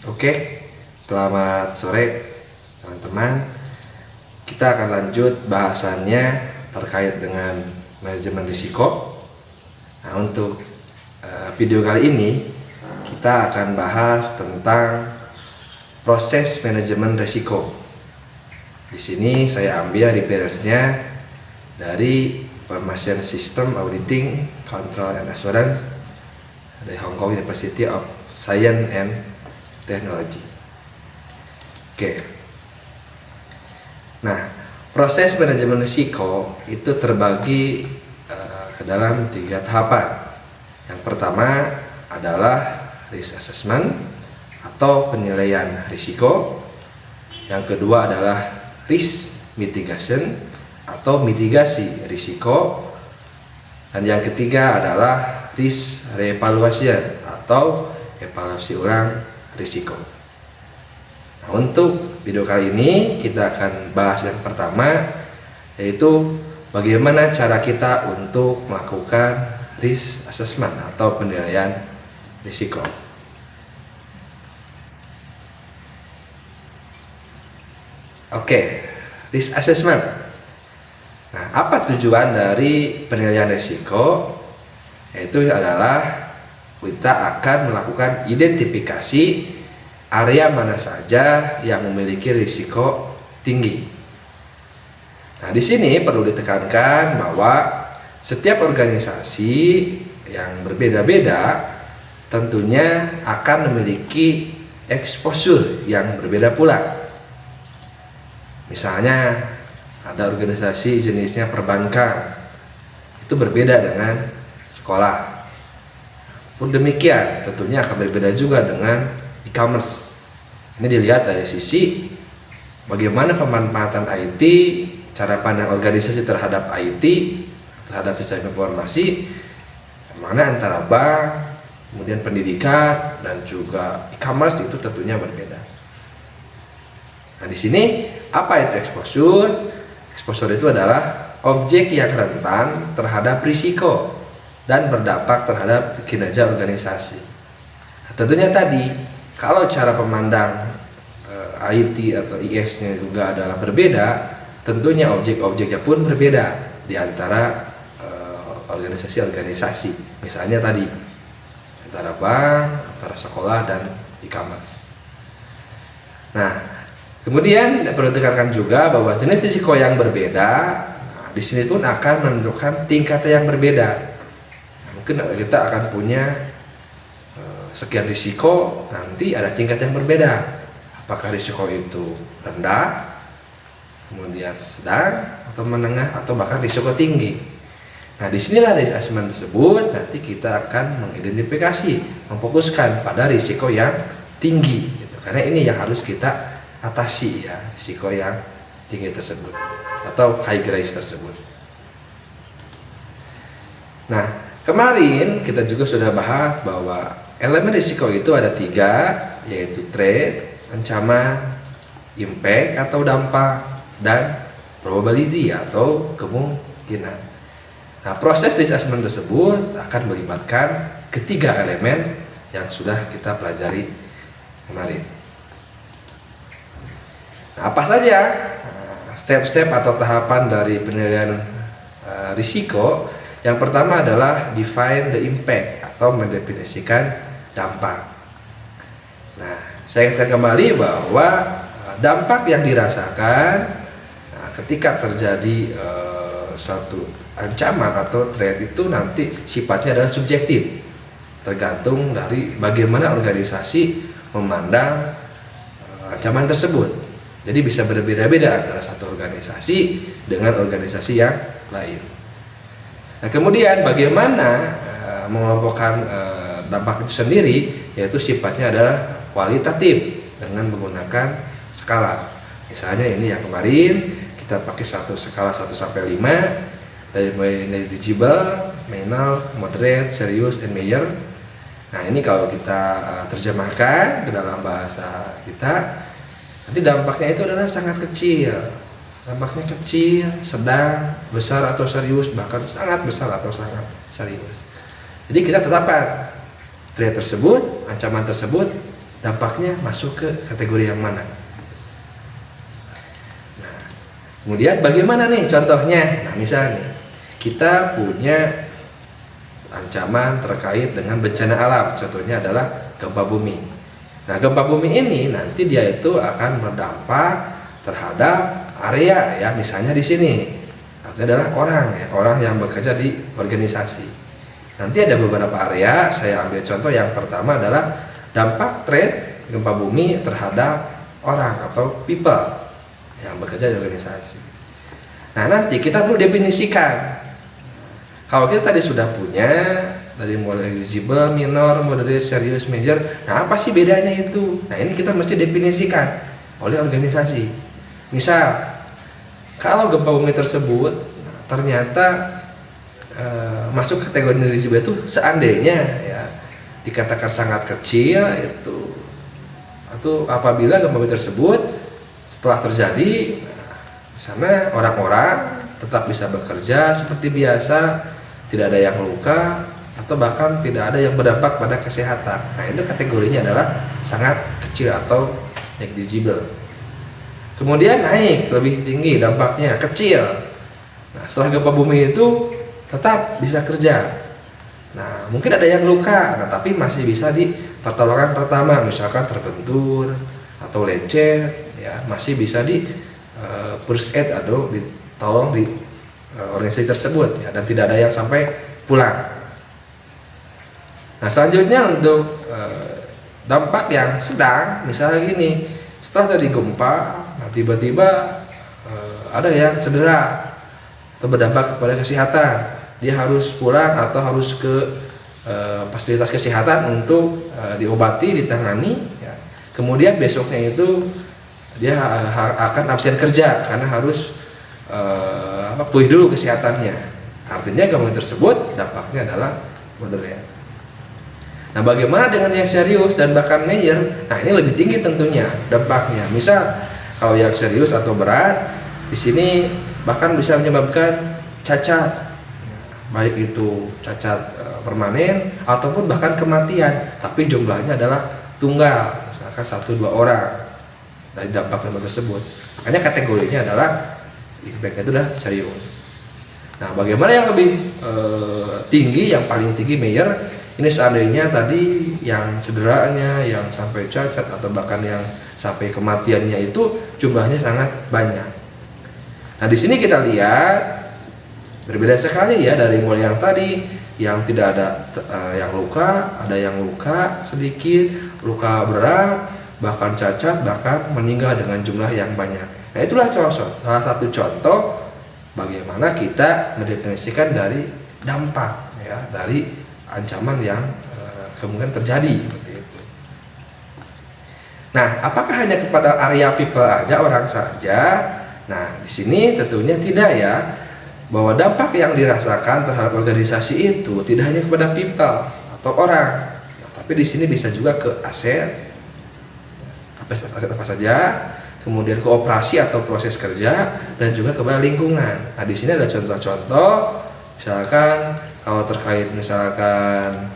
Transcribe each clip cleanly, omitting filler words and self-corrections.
Oke, selamat sore teman-teman. Kita akan lanjut bahasannya terkait dengan manajemen risiko. Nah, untuk video kali ini kita akan bahas tentang proses manajemen risiko. Di sini saya ambil referensinya dari Information System Auditing, Control and Assurance dari Hong Kong University of Science and Technology. Oke. Nah, proses manajemen risiko itu terbagi ke dalam 3 tahapan. Yang pertama adalah risk assessment atau penilaian risiko. Yang kedua adalah risk mitigation atau mitigasi risiko. Dan yang ketiga adalah risk reevaluation atau evaluasi ulang risiko. Nah, untuk video kali ini kita akan bahas yang pertama, yaitu bagaimana cara kita untuk melakukan risk assessment atau penilaian risiko. Oke, risk assessment. Nah, apa tujuan dari penilaian risiko? Yaitu adalah kita akan melakukan identifikasi area mana saja yang memiliki risiko tinggi. Nah, di sini perlu ditekankan bahwa setiap organisasi yang berbeda-beda tentunya akan memiliki exposure yang berbeda pula. Misalnya ada organisasi jenisnya perbankan, itu berbeda dengan sekolah. Pun demikian, tentunya akan berbeda juga dengan e-commerce. Ini dilihat dari sisi bagaimana pemanfaatan IT, cara pandang organisasi terhadap IT, terhadap sistem informasi, mana antara bank, kemudian pendidikan, dan juga e-commerce itu tentunya berbeda. Nah, di sini apa itu exposure? Exposure itu adalah objek yang rentan terhadap risiko dan berdampak terhadap kinerja organisasi. Nah, tentunya tadi, kalau cara memandang IT atau IS-nya juga adalah berbeda, tentunya objek-objeknya pun berbeda di antara organisasi-organisasi. Misalnya tadi, antara bank, antara sekolah, dan e-commerce. Nah, kemudian perlu ditekankan juga bahwa jenis risiko yang berbeda, nah, di sini pun akan menentukan tingkatnya yang berbeda. Mungkin kita akan punya sekian risiko, nanti ada tingkat yang berbeda. Apakah risiko itu rendah, kemudian sedang, atau menengah, atau bahkan risiko tinggi. Nah, disinilah risk assessment tersebut nanti kita akan mengidentifikasi, memfokuskan pada risiko yang tinggi, gitu. Karena ini yang harus kita atasi, ya, risiko yang tinggi tersebut atau high risk tersebut. Nah, kemarin kita juga sudah bahas bahwa elemen risiko itu ada 3, yaitu threat, ancaman, impact atau dampak, dan probability atau kemungkinan. Nah, proses risk assessment tersebut akan melibatkan ketiga elemen yang sudah kita pelajari kemarin. Nah, apa saja step-step atau tahapan dari penilaian risiko? Yang pertama adalah define the impact atau mendefinisikan dampak. Nah, saya ingatkan kembali bahwa dampak yang dirasakan ketika terjadi suatu ancaman atau threat itu nanti sifatnya adalah subjektif, tergantung dari bagaimana organisasi memandang ancaman tersebut. Jadi bisa berbeda-beda antara satu organisasi dengan organisasi yang lain. Nah, kemudian bagaimana mengelompokkan dampak itu sendiri, yaitu sifatnya adalah kualitatif dengan menggunakan skala. Misalnya ini yang kemarin kita pakai skala 1 sampai 5, dari negligible, minor, moderate, serious, and major. Nah, ini kalau kita terjemahkan ke dalam bahasa kita, nanti dampaknya itu adalah sangat kecil. Dampaknya kecil, sedang, besar atau serius, bahkan sangat besar atau sangat serius. Jadi kita tetapkan threat tersebut, ancaman tersebut dampaknya masuk ke kategori yang mana. Nah, kemudian bagaimana nih contohnya? Nah, misalnya kita punya ancaman terkait dengan bencana alam, contohnya adalah gempa bumi. Nah, gempa bumi ini nanti dia itu akan berdampak terhadap area ya, misalnya di sini artinya adalah orang ya, orang yang bekerja di organisasi. Nanti ada beberapa area, saya ambil contoh yang pertama adalah dampak trade gempa bumi terhadap orang atau people yang bekerja di organisasi. Nah, nanti kita perlu definisikan. Kalau kita tadi sudah punya dari mulai eligible, minor, moderate, serious, major, nah apa sih bedanya itu? Nah, ini kita mesti definisikan oleh organisasi. Misal, kalau gempa bumi tersebut ternyata masuk kategori eligible itu seandainya ya dikatakan sangat kecil itu, atau apabila gempa bumi tersebut setelah terjadi di sana orang-orang tetap bisa bekerja seperti biasa, tidak ada yang luka atau bahkan tidak ada yang berdampak pada kesehatan. Nah, itu kategorinya adalah sangat kecil atau negligible. Kemudian naik lebih tinggi dampaknya kecil. Nah, setelah gempa bumi itu tetap bisa kerja. Nah, mungkin ada yang luka, nah tapi masih bisa di pertolongan pertama, misalkan terbentur atau lecet, ya masih bisa di first aid atau ditolong di organisasi tersebut, ya, dan tidak ada yang sampai pulang. Nah, selanjutnya untuk dampak yang sedang, misalnya gini, setelah tadi gempa, nah tiba-tiba ada yang cedera atau berdampak kepada kesehatan. Dia harus pulang atau harus ke fasilitas kesehatan untuk diobati, ditangani ya. Kemudian besoknya itu dia akan absen kerja karena harus pulih dulu kesehatannya. Artinya gangguan tersebut dampaknya adalah moderate. Nah, bagaimana dengan yang serius dan bahkan major? Nah, ini lebih tinggi tentunya dampaknya. Misal kalau yang serius atau berat di sini bahkan bisa menyebabkan cacat, baik itu cacat permanen ataupun bahkan kematian, tapi jumlahnya adalah tunggal, misalkan 1-2 orang dari dampak gempa tersebut. Makanya kategorinya adalah impactnya itu udah serius. Nah, bagaimana yang lebih tinggi, yang paling tinggi major? Ini seandainya tadi yang cederanya, yang sampai cacat atau bahkan yang sampai kematiannya itu jumlahnya sangat banyak. Nah, di sini kita lihat berbeda sekali ya, dari mulai yang tadi yang tidak ada yang luka, ada yang luka sedikit, luka berat, bahkan cacat, bahkan meninggal dengan jumlah yang banyak. Nah, itulah salah satu contoh bagaimana kita mendefinisikan dari dampak ya, dari ancaman yang kemungkinan terjadi seperti itu. Nah, apakah hanya kepada area people aja, orang saja? Nah, di sini tentunya tidak ya. Bahwa dampak yang dirasakan terhadap organisasi itu tidak hanya kepada people atau orang, nah, tapi di sini bisa juga ke aset apa saja, kemudian ke operasi atau proses kerja, dan juga kepada lingkungan. Nah, di sini ada contoh-contoh, misalkan kalau terkait misalkan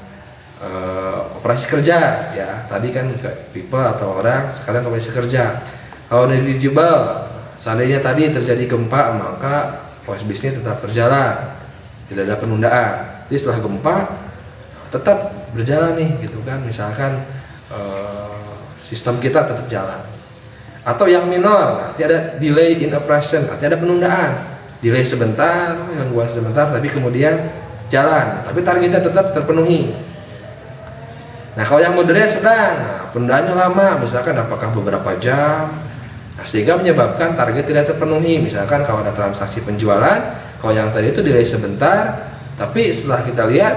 operasi kerja, ya tadi kan ke people atau orang, sekarang operasi kerja. Kalau negligible, seandainya tadi terjadi gempa, maka proses bisnis tetap berjalan, tidak ada penundaan. Jadi setelah gempa tetap berjalan nih, gitu kan. Misalkan sistem kita tetap jalan. Atau yang minor, artinya ada delay in operation, artinya ada penundaan, delay sebentar, gangguan sebentar, tapi kemudian jalan, tapi targetnya tetap terpenuhi. Nah, kalau yang moderate sedang, nah, penundaannya lama, misalkan apakah beberapa jam. Nah, sehingga menyebabkan target tidak terpenuhi. Misalkan kalau ada transaksi penjualan, kalau yang tadi itu delay sebentar, tapi setelah kita lihat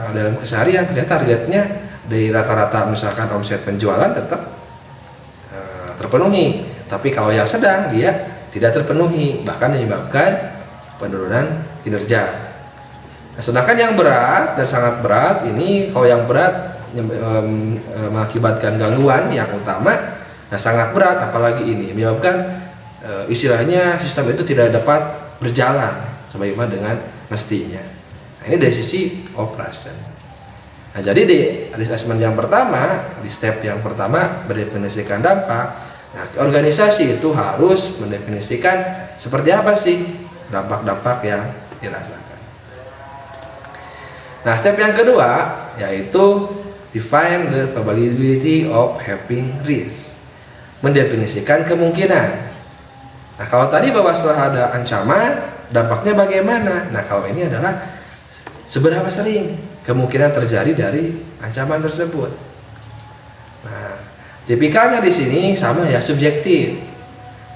dalam keseharian ternyata targetnya dari rata-rata misalkan omset penjualan tetap terpenuhi. Tapi kalau yang sedang dia tidak terpenuhi, bahkan menyebabkan penurunan kinerja. Nah, sedangkan yang berat dan sangat berat ini, kalau yang berat mengakibatkan gangguan yang utama. Nah, sangat berat apalagi ini menyebabkan istilahnya sistem itu tidak dapat berjalan sebagaimana dengan mestinya. Nah, ini dari sisi operation. Nah, Nah, jadi di risk assessment yang pertama, di step yang pertama mendefinisikan dampak. Nah, organisasi itu harus mendefinisikan seperti apa sih dampak-dampak yang dirasakan. Nah, step yang kedua yaitu define the probability of having risk. Mendefinisikan kemungkinan. Nah, kalau tadi bahwa setelah ada ancaman, dampaknya bagaimana? Nah, kalau ini adalah seberapa sering kemungkinan terjadi dari ancaman tersebut. Nah, tipikalnya di sini sama ya, subjektif.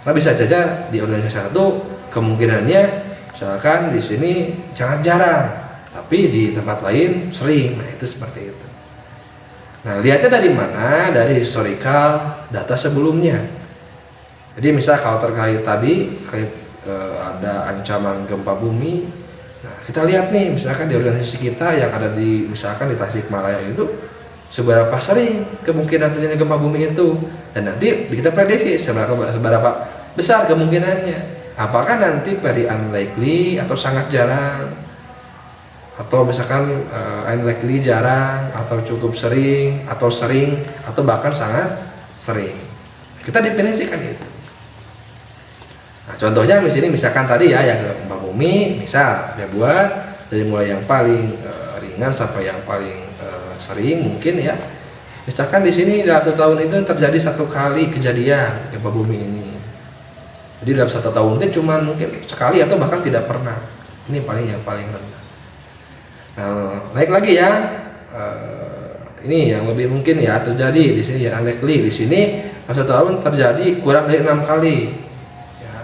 Karena bisa saja di organisasi satu kemungkinannya misalkan di sini jangan jarang, tapi di tempat lain sering. Nah, itu seperti itu. Nah, lihatnya dari mana? Dari historical data sebelumnya. Jadi misal kalau terkait tadi ada ancaman gempa bumi, nah kita lihat nih misalkan di organisasi kita yang ada di misalkan di Tasikmalaya itu seberapa sering kemungkinan terjadi gempa bumi itu, dan nanti kita prediksi seberapa besar kemungkinannya. Apakah nanti very unlikely atau sangat jarang, atau misalkan unlikely jarang, atau cukup sering, atau bahkan sangat sering. Kita definisikan itu. Nah, contohnya di sini misalkan tadi ya yang gempa bumi, misal dia buat dari mulai yang paling ringan sampai yang paling sering mungkin ya. Misalkan di sini dalam 1 tahun itu terjadi 1 kali kejadian gempa bumi ini. Jadi dalam 1 tahun itu cuma mungkin sekali atau bahkan tidak pernah. Ini yang paling rendah. Nah, naik lagi ya. Ini yang lebih mungkin ya terjadi di sini ya, unlikely di sini dalam 1 tahun terjadi kurang dari 6 kali. Ya.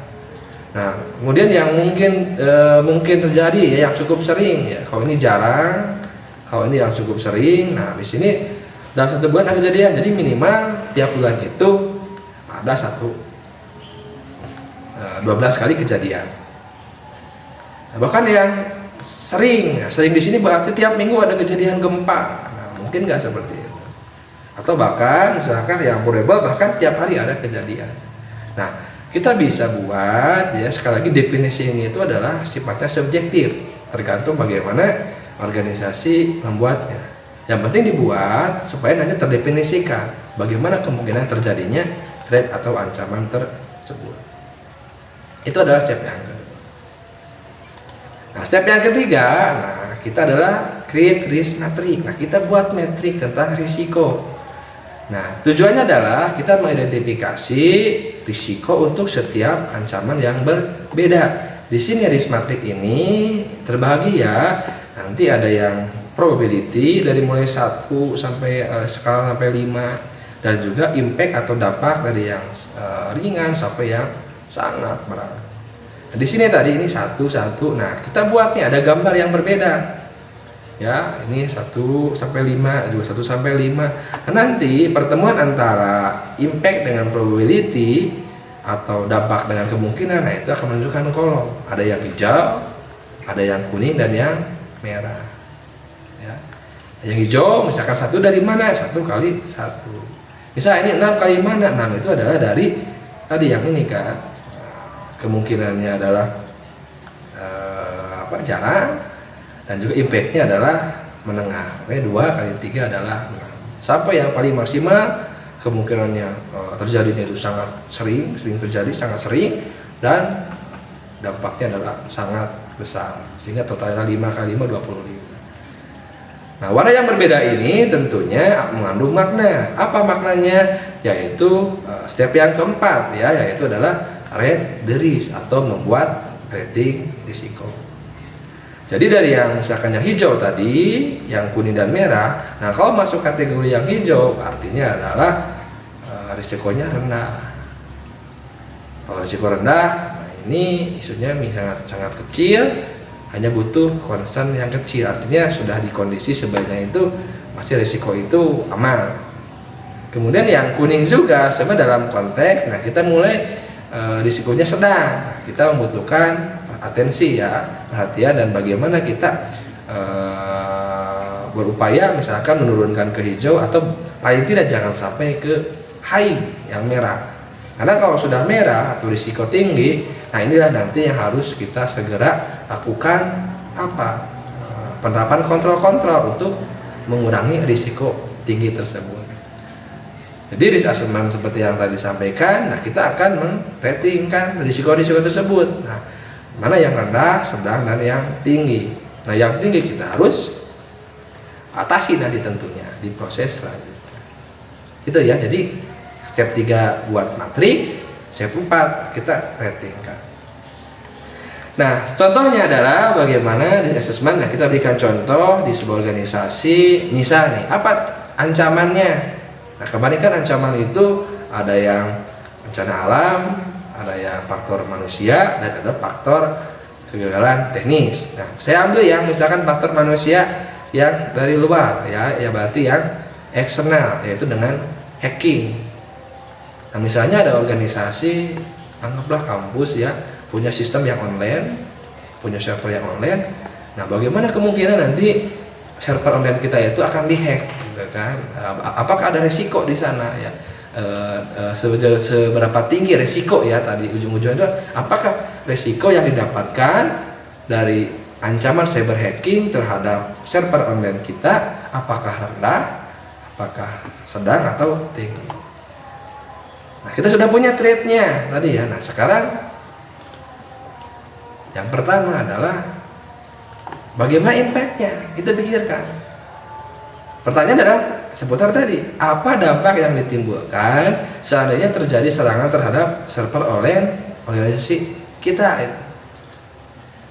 Nah, kemudian yang mungkin terjadi ya yang cukup sering ya. Kalau ini jarang, kalau ini yang cukup sering. Nah, di sini dalam 1 bulan ada kejadian. Jadi minimal tiap bulan itu ada 12 kali kejadian. Nah, bahkan yang sering di sini berarti tiap minggu ada kejadian gempa. Nah, mungkin nggak seperti itu. Atau bahkan misalkan yang probable bahkan tiap hari ada kejadian. Nah, kita bisa buat ya, sekali lagi definisi ini itu adalah sifatnya subjektif, tergantung bagaimana organisasi membuatnya. Yang penting dibuat supaya nanti terdefinisikan bagaimana kemungkinan terjadinya threat atau ancaman tersebut. Itu adalah step yang kedua. Nah, step yang ketiga, nah kita adalah create risk matrix. Nah, kita buat metrik tentang risiko. Nah, tujuannya adalah kita mengidentifikasi risiko untuk setiap ancaman yang berbeda. Di sini risk matrix ini terbagi ya. Nanti ada yang probability dari mulai 1 sampai skala sampai 5, dan juga impact atau dampak dari yang ringan sampai yang sangat berat. Nah, di sini tadi ini 1. Nah, kita buat nih ada gambar yang berbeda. Ya, ini 1 sampai 5, juga 1 sampai 5. Nah, nanti pertemuan antara impact dengan probability atau dampak dengan kemungkinan, nah itu akan menunjukkan kolom. Ada yang hijau, ada yang kuning, dan yang merah. Ya. Yang hijau misalkan 1 dari mana? 1 kali 1. Misal ini 6 kali mana? 6 itu adalah dari tadi yang ini kan. Kemungkinannya adalah jarang, dan juga impactnya adalah menengah. Oke, 2 kali 3 adalah 6. Sampai yang paling maksimal kemungkinannya terjadinya itu sangat sering terjadi, sangat sering, dan dampaknya adalah sangat besar, sehingga totalnya 5 kali 5 25. Nah, warna yang berbeda ini tentunya mengandung makna. Apa maknanya? Yaitu step yang keempat ya, yaitu adalah rate the risk atau membuat rating risiko. Jadi dari yang misalkan yang hijau tadi, yang kuning dan merah, nah kalau masuk kategori yang hijau artinya adalah risikonya rendah. Kalau risiko rendah, nah ini isunya sangat kecil, hanya butuh concern yang kecil, artinya sudah di kondisi sebaiknya itu masih risiko itu aman. Kemudian yang kuning juga sebenarnya dalam konteks, nah kita mulai risikonya sedang. Nah, kita membutuhkan atensi ya, perhatian, dan bagaimana kita berupaya misalkan menurunkan ke hijau, atau paling tidak jangan sampai ke high yang merah. Karena kalau sudah merah atau risiko tinggi, nah inilah nanti yang harus kita segera lakukan penerapan kontrol-kontrol untuk mengurangi risiko tinggi tersebut. Jadi risk assessment seperti yang tadi disampaikan, nah kita akan meratingkan risiko-risiko tersebut. Nah, mana yang rendah, sedang, dan yang tinggi. Nah, yang tinggi kita harus atasi nanti tentunya di proses selanjutnya. Itu ya, jadi step 3 buat matrik, step 4 kita ratingkan. Nah, contohnya adalah bagaimana risk assessment. Nah, kita berikan contoh di sebuah organisasi, misal nih, apa ancamannya? Nah, kemarin kan ancaman itu ada yang bencana alam, ada yang faktor manusia, dan ada faktor kegagalan teknis. Nah, saya ambil yang misalkan faktor manusia yang dari luar, ya berarti yang eksternal, yaitu dengan hacking. Nah, misalnya ada organisasi, anggaplah kampus ya, punya sistem yang online, punya server yang online. Nah, bagaimana kemungkinan nanti server online kita itu akan dihack, gitu kan? Apakah ada resiko di sana ya? Seberapa tinggi resiko ya tadi ujung-ujungnya itu? Apakah resiko yang didapatkan dari ancaman cyber hacking terhadap server online kita apakah rendah, apakah sedang atau tinggi? Nah, kita sudah punya trade-nya tadi ya. Nah, sekarang yang pertama adalah bagaimana impact-nya, kita pikirkan. Pertanyaan adalah seputar tadi, apa dampak yang ditimbulkan seandainya terjadi serangan terhadap server online organisasi kita itu.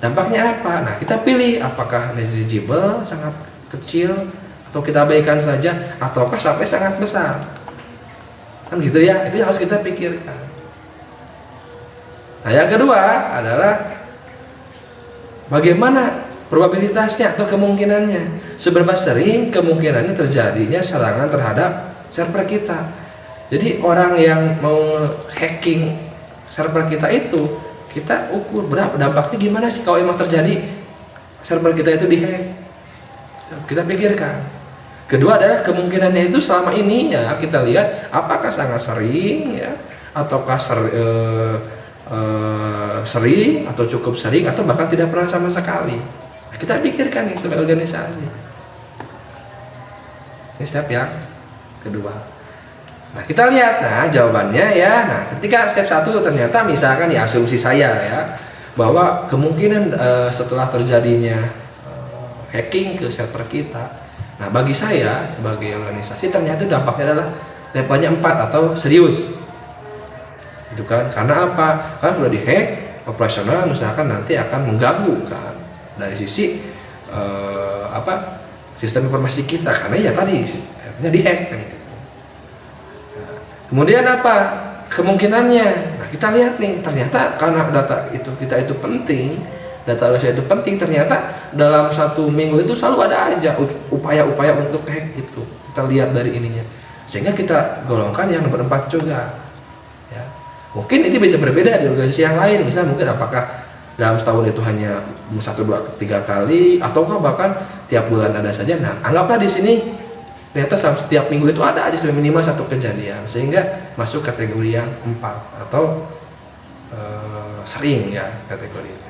Dampaknya apa? Nah, kita pilih apakah negligible, sangat kecil, atau kita abaikan saja, ataukah sampai sangat besar. Kan gitu ya, itu yang harus kita pikirkan. Nah, yang kedua adalah bagaimana probabilitasnya atau kemungkinannya, seberapa sering kemungkinannya terjadinya serangan terhadap server kita. Jadi orang yang mau hacking server kita itu, kita ukur berapa dampaknya, gimana sih kalau emang terjadi server kita itu dihack. Kita pikirkan. Kedua adalah kemungkinannya itu selama ini ya, kita lihat apakah sangat sering ya, ataukah sering atau cukup sering, atau bahkan tidak pernah sama sekali. Nah, kita pikirkan nih sebagai organisasi. Ini step yang kedua. Nah, kita lihat, nah jawabannya ya. Nah, ketika step 1 ternyata misalkan ya, asumsi saya ya, bahwa kemungkinan setelah terjadinya hacking ke server kita, nah bagi saya sebagai organisasi ternyata dampaknya adalah levelnya 4 atau serius. Itu kan karena apa? Karena sudah dihack, operasional misalkan nanti akan mengganggu kan dari sisi sistem informasi kita, karena ya tadi akhirnya dihack kan. Nah, kemudian apa kemungkinannya? Nah, kita lihat nih, ternyata karena data itu kita itu penting, data itu penting, ternyata dalam 1 minggu itu selalu ada aja upaya-upaya untuk hack itu. Kita lihat dari ininya, sehingga kita golongkan yang nomor 4 juga. Ya. Mungkin ini bisa berbeda di organisasi yang lain, misalnya mungkin apakah dalam setahun itu hanya 1, 2, 3 kali, ataukah bahkan tiap bulan ada saja. Nah, anggaplah di sini ternyata setiap minggu itu ada aja minimal 1 kejadian, sehingga masuk kategori yang 4 atau sering ya kategorinya.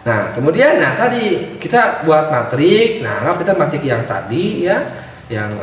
Nah, kemudian tadi kita buat matrik. Nah, anggap kita matrik yang tadi ya, yang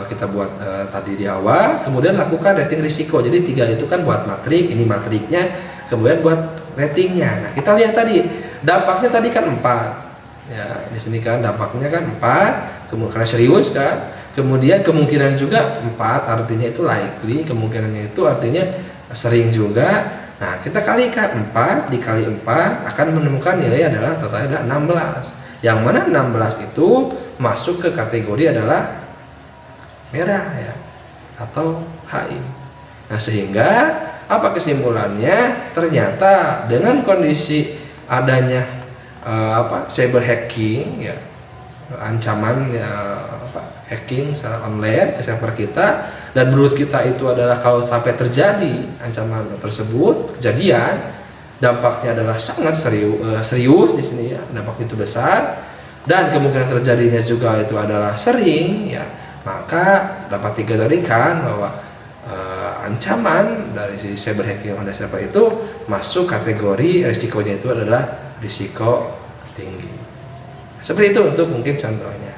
kita buat tadi di awal, kemudian lakukan rating risiko. Jadi 3 itu kan buat matrik, ini matriknya, kemudian buat ratingnya. Nah, kita lihat tadi dampaknya tadi kan 4 ya, di sini kan dampaknya kan 4, kemudian karena serius kan, kemudian kemungkinan juga 4, artinya itu likely, kemungkinannya itu artinya sering juga. Nah, kita kalikan 4 dikali 4 akan menemukan nilai adalah totalnya adalah 16, yang mana 16 itu masuk ke kategori adalah merah ya, atau HI. Nah, sehingga apa kesimpulannya? Ternyata dengan kondisi adanya cyber hacking ya, ancaman ya, hacking secara online ke server kita, dan menurut kita itu adalah kalau sampai terjadi ancaman tersebut kejadian, dampaknya adalah sangat serius di sini ya, dampaknya itu besar, dan kemungkinan terjadinya juga itu adalah sering ya, maka dapat dikategorikan bahwa ancaman dari si cyber hacking pada server itu masuk kategori risikonya itu adalah risiko tinggi. Seperti itu untuk mungkin contohnya.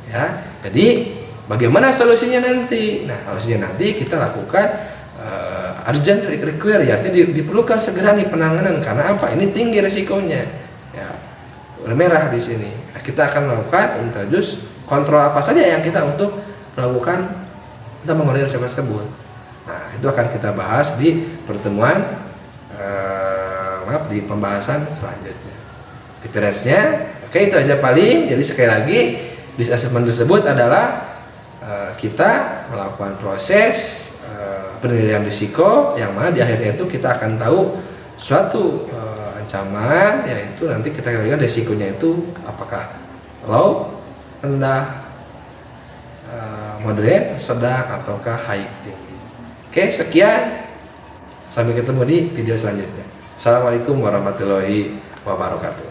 Ya, jadi bagaimana solusinya nanti? Nah, solusinya nanti kita lakukan urgent require, ya artinya diperlukan segera nih penanganan karena apa? Ini tinggi resikonya. Ya, merah di sini. Nah, kita akan melakukan introduce kontrol apa saja yang kita untuk melakukan kita mengurangi resiko tersebut. Nah, itu akan kita bahas di pertemuan di pembahasan selanjutnya. Difference-nya, oke, itu aja paling. Jadi sekali lagi, risk assessment tersebut adalah kita melakukan proses penilaian risiko yang mana di akhirnya itu kita akan tahu suatu ancaman, yaitu nanti kita lihat risikonya itu apakah low, rendah, moderate, sedang, ataukah high, tinggi. Oke, sekian, sampai ketemu di video selanjutnya. Assalamualaikum warahmatullahi wabarakatuh.